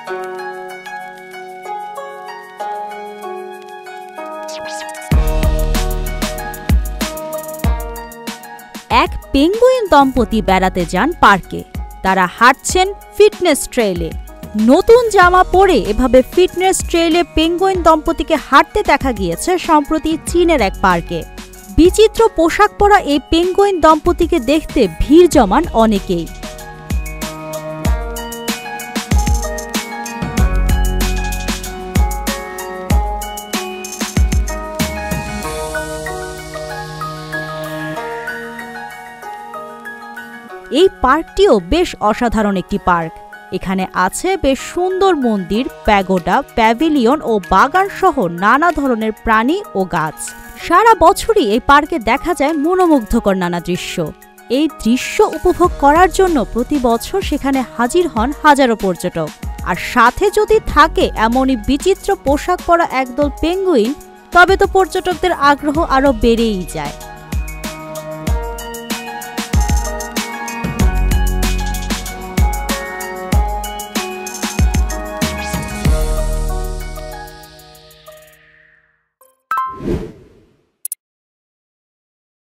এক পেঙ্গুইন দম্পতি বেড়াতে যান পার্কে। তারা হাঁটছেন ফিটনেস ট্রেইলে। নতুন জামা পরে এভাবে ফিটনেস ট্রেইলে পেঙ্গুইন দম্পতিকে হাঁটতে দেখা গিয়েছে সম্প্রতি চীনের এক পার্কে। বিচিত্র পোশাক পরা এই পেঙ্গুইন দম্পতিকে দেখতে ভিড় জমান অনেকেই। এই পার্কটিও বেশ অসাধারণ একটি পার্ক। এখানে আছে বেশ সুন্দর মন্দির, প্যাগোডা, প্যাভিলিয়ন ও বাগান সহ নানা ধরনের প্রাণী ও গাছ। সারা বছরই এই পার্কে দেখা যায় মনোমুগ্ধকর নানা দৃশ্য। এই দৃশ্য উপভোগ করার জন্য প্রতি বছর সেখানে হাজির হন হাজারো পর্যটক। আর সাথে যদি থাকে এমনই বিচিত্র পোশাক পরা একদল পেঙ্গুইন, তবে তো পর্যটকদের আগ্রহ আরও বেড়েই যায়।